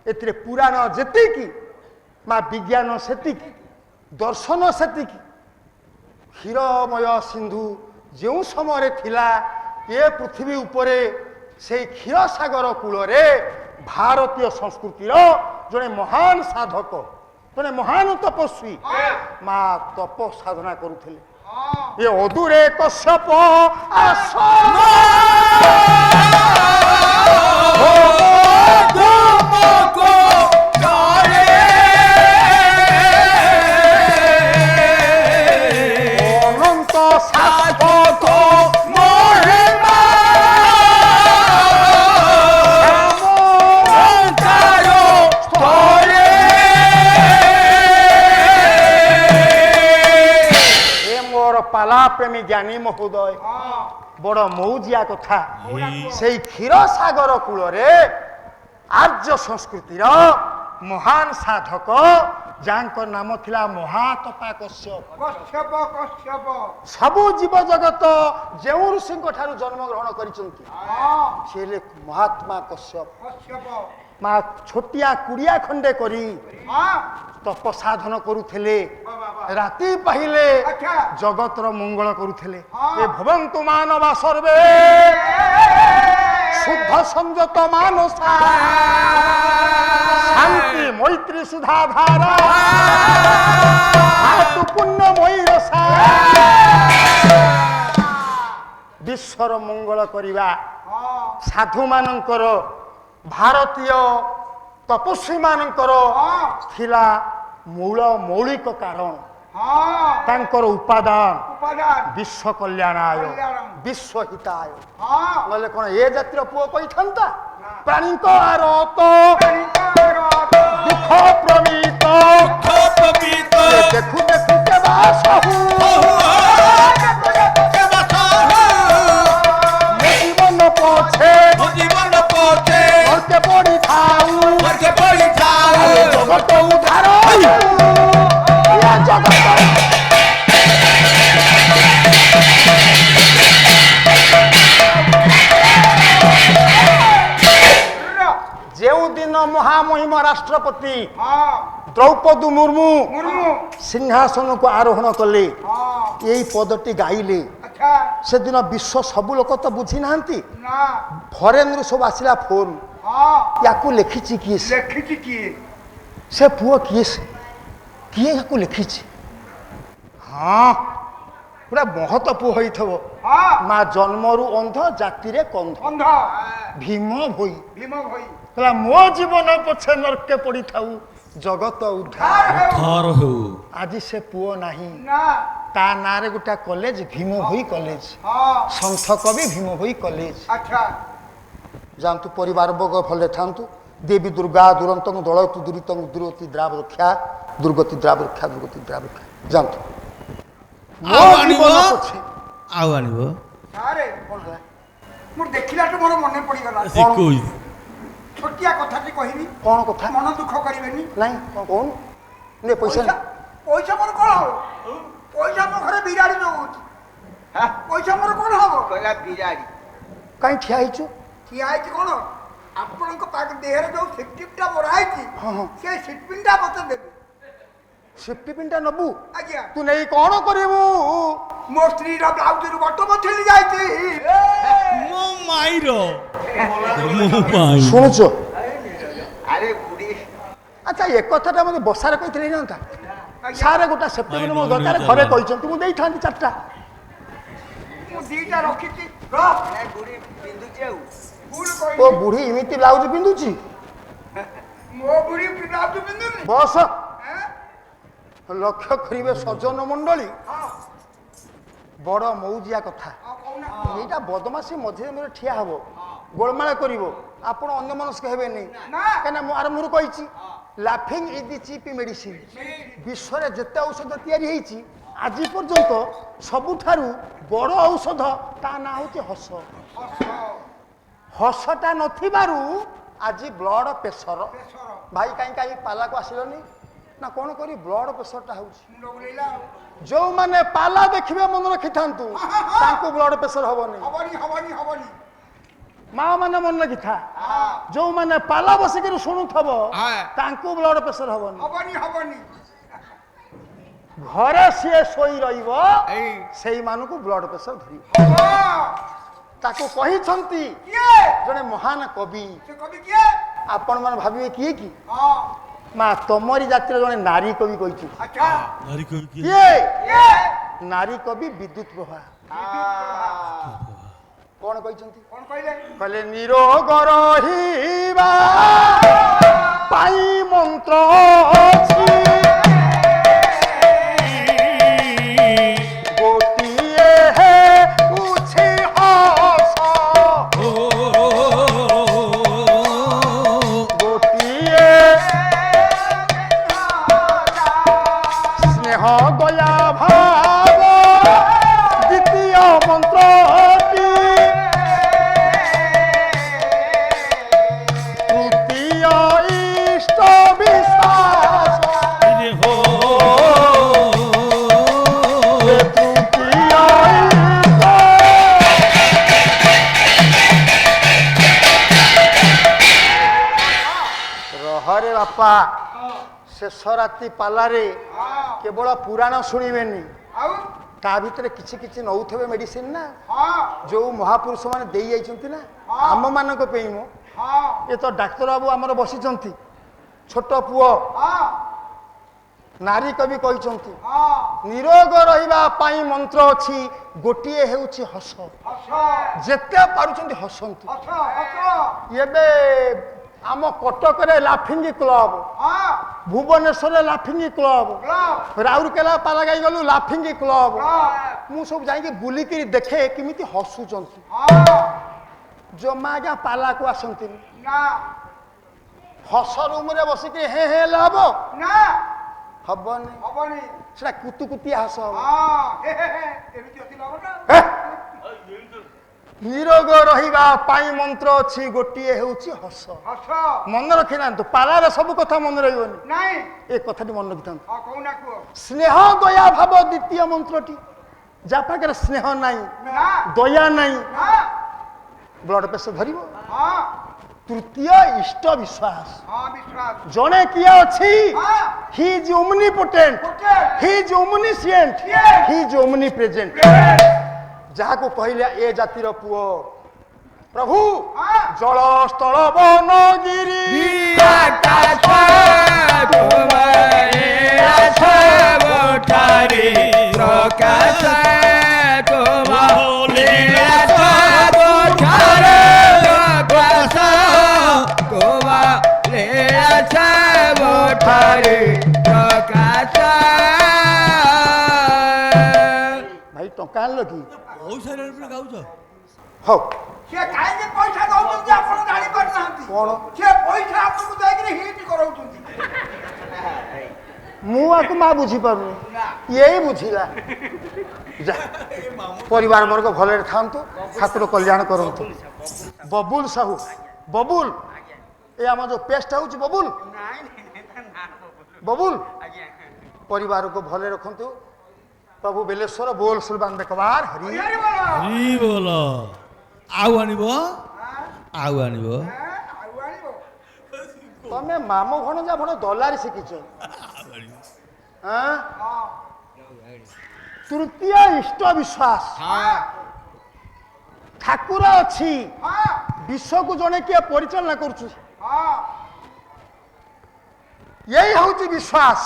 एथिरे पुराण जेतिकी मा विज्ञान सेतिकी दर्शन सेतिकी क्षीरमय सिंधु जो समय थिला ये पृथ्वी उपरे से क्षीर सागर कूल भारतीय संस्कृतिर जड़े महान साधक जड़े महान तपस्वी माँ तप साधना करुले ये अदूरे कश्यप पाला प्रेमी ज्ञानी महोदय बड़ मौजिया कथा से क्षीर सागर कूल आर्य संस्कृतिर महान साधक जहाँ नाम थिला महातपा कश्यप सबु जीव जगत जो ऋषि जन्म ग्रहण कर महात्मा कश्यप माँ छोटिया कुड़िया खंडे करी तप साधन करुले राति पाहिले जगतर मंगल करुले भवन्तु मानवा सर्वे शुद्ध संयत मानसा शांति मैत्री सुधा धारा पुण्यमयी रसा विश्वर मंगल करिवा साधु मानकर भारतीय तपस्वी मानकर थिला मूल मौलिक कारण तांकर उपादान विश्व कल्याणाय विश्व हिताय बोले कौन ये जातिर पुओ कही था प्राणी दुख प्रमित देखु देखु के बासहु जीवन पछे के पड़ी थाऊ जगत उधार जो दिन महामहिम राष्ट्रपति द्रौपदी मुर्मू सिंहासन को आरोहण कले यही पदटी गाइले से दिन विश्व सबु लोक तो बुझी ना फरेन सब आसला फोन या लिखी किए से पुओ किए किए या लिखी हाँ पूरा महत पुओ हो माँ जन्मरु अंध जाति कंध भीम भई मो जीवन पछे नरके पड़ी थाऊ जगत उद्धार हो आज से पुओ नहीं ता नारे गोटा कॉलेज भीम भई कॉलेज संथ कवि भीम भई कॉलेज जानतु परिवार वर्ग भले थांतु देवी दुर्गा दुरंत दलतु दुरीत दुर्गति द्राव रक्षा दुर्गति द्राव रक्षा दुर्गति द्राव रक्षा जानतु देखिला मोर मन पड़ी गला छोटिया कथा टी कहबी कौन कथा मन दुख करिवेनी नहीं कौन ने पैसा पैसा मोर कोन हो पैसा मो घरे बिराड़ी न होत हां पैसा मोर कोन हो कहला बिराड़ी काई ठिया हिचु ठिया हिच कोन आपन को पाक देहरे जो 50टा मोराई छी हां से 60टा मत देबे 50टा नबू आज्ञा तू नहीं कौन करिवु मो स्त्री रा ब्लाउज रु बटो मथली जाई छी मो माइरो सुनुचो अरे बुढ़ी अच्छा एक कथाटा मते बसारे कहितले ना सारे गोटा सेप्टेम्बर मो दरकार घरे कहिसंती मु देई थांती चारटा मु दीटा रखिती ग ए बुढ़ी बिंदु जेउ बुढ़ कोइ ओ बुढ़ी इमिति ब्लाउज पिंदुची मो बुढ़ी ब्लाउज पिंदुनी बस लक्ष्य करिवे सज्जन मंडली बड़ मौजिया कथा एटा बदमाशी मझे मेरे ठिया हबो गोलमाल करिवो आपण अन्य मनस्क हेबे नहीं कना मु आरंभ कहिची laughing is the cheap medicine विश्व रे जते औषध तयारी हेची आज पर्यंत सबुठारु बड़ औषध ता ना होती हस हसटा नथिबारु आज ब्लड प्रेशर भाई कहीं पाला को आसिलनी ना कौन करी ब्लड प्रेशरटा हो जो माने पाला देखिबे मन रखि थांतु तांको ब्लड प्रेशर हबनी ମା ମାନେ ମନେ ରଖିଥା ଯୋଉମାନେ ପାଲା ବସିକିରି ଶୁଣୁଥବ ହଁ। ତାଙ୍କୁ ବ୍ଲଡ ପ୍ରେସର ହବନି ହବନି ହବନି ଘରେ ସିଏ ଶୋଇ ରହିବ ଏଇ ସେଇମାନଙ୍କୁ ବ୍ଲଡ ପ୍ରେସର ଧରିବ ହବ ତାକୁ କହିଛନ୍ତି କିଏ ଜଣେ ମହାନ କବି ସେ କବି କିଏ ଆପଣ ମାନେ ଭାବିବେ କିଏ କି ହଁ ମା ତମରି ଜାତିର ଜଣେ ନାରୀ କବି କହିଛନ୍ତି ଆଚ୍ଛା ନାରୀ କବି କିଏ? କିଏ କିଏ ନାରୀ କବି ବିଦ୍ୟୁତ ପ୍ରଭା କଣ କହିଛନ୍ତି କଣ କହିଲେ କହିଲେ ନିରୋଗ ରହିବା ପାଇଁ ମନ୍ତ୍ର ଅଛି ଗୋଟିଏ ହେଉଛି ହସ ଗୋଟିଏ ସ୍ନେହ ଦୟା ଭାବ ଦ୍ୱିତୀୟ ମନ୍ତ୍ରଟି ତୃତୀୟ ଇଷ୍ଟ ବିଶ୍ୱାସ রে হো ତୃତୀୟ ଇଷ୍ଟ ରହରେ ବାପା ଶେଷ ରାତି ପାଲାରେ କେବଳ ପୁରାଣ ଶୁଣିବେନି ଆଉ ତା ଭିତରେ କିଛି କିଛି ନଉଥିବେ ମେଡିସିନ ନା ହଁ ଯୋଉ ମହାପୁରୁଷ ମାନେ ଦେଇ ଯାଇଛନ୍ତି ନା ଆମ ମାନଙ୍କ ପାଇଁ ମୁଁ ହଁ ଏ ତ ଡାକ୍ତର ବାବୁ ଆମର ବସିଛନ୍ତି ଛୋଟ ପୁଅ ହଁ ନାରୀ କବି କହିଛନ୍ତି ହଁ ନିରୋଗ ରହିବା ପାଇଁ ମନ୍ତ୍ର ଅଛି ଗୋଟିଏ ହେଉଛି ହସ ହସ ଯେତେ ପାରୁଛନ୍ତି ହସନ୍ତୁ ହସ ହସ ଏବେ ଆମ କଟକରେ ଲାଫିଙ୍ଗି କ୍ଲବ ହଁ ଭୁବନେଶ୍ୱରରେ ଲାଫିଙ୍ଗି କ୍ଲବ କ୍ଲବ ରାଉରକେଲା ପାଲାଗାଇ ଗଲୁ ଲାଫିଙ୍ଗି କ୍ଲବ କ୍ଲବ ମୁଁ ସବୁ ଯାଇକି ବୁଲିକିରି ଦେଖେ କେମିତି ହସୁଛନ୍ତି ହଁ ଜମା ଆଜ୍ଞା ପାଲାକୁ ଆସନ୍ତିନି ନା ହସ ରୁମରେ ବସିକି ହେ ହେ ହେଲେ ହବ ନା ହବନି ହବନି ସେଟା କୁତୁକୁତିଆ ହସ ହବ ହଁ ହେ ହେ ହେ ଏମିତି ଅଛି ହବ ନା ହେ! ନିରୋଗ ରହିବା ପାଇଁ ମନ୍ତ୍ର ଅଛି ଗୋଟିଏ ହେଉଛି ହସ ହସ ମନେ ରଖିଥାନ୍ତୁ ପାଲାରେ ସବୁ କଥା ମନେ ରହିବନି ନାଇଁ ଏ କଥାଟି ମନେ ରଖିଥାନ୍ତୁ ହଁ କହୁନା କୁହ ସ୍ନେହ ଦୟା ଭାବ ଦ୍ୱିତୀୟ ମନ୍ତ୍ରଟି ଯାହା ପାଖରେ ସ୍ନେହ ନାହିଁ ନା ଦୟା ନାହିଁ ନା ବ୍ଲଡ ପ୍ରେସର ଧରିବ ହଁ ତୃତୀୟ ଇଷ୍ଟ ବିଶ୍ୱାସ ହଁ ବିଶ୍ୱାସ ଜଣେ କିଏ ଅଛି ହଁ ହି ଇଜ ଓମନିପୋଟେଣ୍ଟ ଗୋଟେ ହି ଇଜ ଓମନିସିଏଣ୍ଟ Yes. ହି ଇଜ ଓମନିପ୍ରେଜେଣ୍ଟ ଯାହାକୁ କହିଲେ ଏ ଜାତିର ପୁଅ ପ୍ରଭୁ ହଁ ଜଳ ସ୍ଥଳ ବନ ଗିରି আকাশ তোমারে আছে বঠারে প্রকাশ তোমারে আছে বঠারে প্রকাশ তোমারে আছে বঠারে প্রকাশ ଭାଇ ଟଙ୍କା ଆଣିଲ କି পয়সা রে গাউছ ହଉ ସେ କାହିଁକି ପଇସା ଦଉଛନ୍ତି ଆପଣ ଜାଣିପାରୁନାହାନ୍ତି କଣ ସେ ପଇସା ଆପଣଙ୍କୁ ଦେଇକିରି ହିଟ୍ କରାଉଛନ୍ତି ମୁଁ ଆକୁ ମା ବୁଝିପାରୁନି ନା ଏଇ ବୁଝିଲା ଯା ପରିବାର ବର୍ଗ ଭଲରେ ଥାନ୍ତୁ ଠାକୁର କଲ୍ୟାଣ କରନ୍ତୁ ବବୁଲ ସାହୁ ବବୁଲ ଏ ଆମ ଯୋଉ ପେଷ୍ଟ ହଉଛି ବବୁଲ ବବୁଲ ପରିବାରକୁ ଭଲରେ ରଖନ୍ତୁ ପ୍ରଭୁ ବେଲେଶ୍ୱର ବୋଲ ସୁଲବାନ ବେକବାର ହରି ହରି ବୋଲ ই বল আউ আনিব আউ আনিব ଆଉ ଆଣିବ ତମେ ମାମୁ ଭଣଜା ଭଣ ଦଲାରି ଶିଖିଛ ଆଁ? ହଁ ତୃତୀୟ ଇଷ୍ଟ ବିଶ୍ୱାସ ହଁ ଠାକୁର ଅଛି ହଁ ବିଶ୍ୱକୁ ଜଣେ କିଏ ପରିଚାଳନା କରୁଛି ହଁ ଏଇ ହଉଛି ବିଶ୍ୱାସ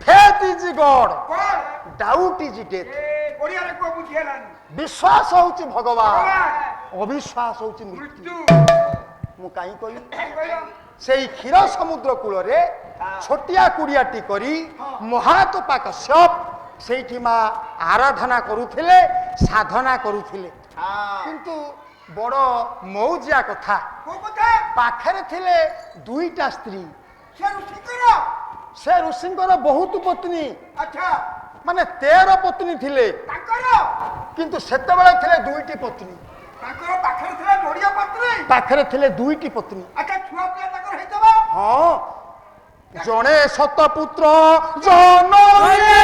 ଫେଥ୍ ଇଜ ଗଡ୍ କଣ ଡାଉଟ୍ ଇଜ ଡେଥ୍ ଏ ଓଡ଼ିଆରେ କୁହ ବୁଝି ହେଲାନି ବିଶ୍ୱାସ ହଉଛି ଭଗବାନ ଭଗବାନ ଅବିଶ୍ୱାସ ହଉଛି ମୃତ୍ୟୁ ମୃତ୍ୟୁ ମୁଁ କାହିଁ କହିଲି କାହିଁ କହିଲ ସେଇ କ୍ଷୀର ସମୁଦ୍ର କୂଳରେ ଛୋଟିଆ କୁଡ଼ିଆଟି କରି ମହାତପା କଶ୍ୟପ ସେଇଠି ମା ଆରାଧନା କରୁଥିଲେ ସାଧନା କରୁଥିଲେ କିନ୍ତୁ ବଡ଼ ମଉଜିଆ କଥା କୋଉ କଥା ପାଖରେ ଥିଲେ ଦୁଇଟା ସ୍ତ୍ରୀ ସେ ଋଷିଙ୍କର ସେ ଋଷିଙ୍କର ବହୁତ ପତ୍ନୀ ଆଚ୍ଛା ମାନେ 13 ପତ୍ନୀ ଥିଲେ ତାଙ୍କର କିନ୍ତୁ ସେତେବେଳେ ଥିଲେ ଦୁଇଟି ପତ୍ନୀ ତାଙ୍କର ପାଖରେ ଥିଲା ନଡ଼ିଆ ପତ୍ରୀ ପାଖରେ ଥିଲେ ଦୁଇଟି ପତ୍ନୀ ଆଚ୍ଛା ଛୁଆ ପିଲା ତାଙ୍କର ହେଇଥିବ ହଁ ଜଣେ ଶତପୁତ୍ର ଜନନୀ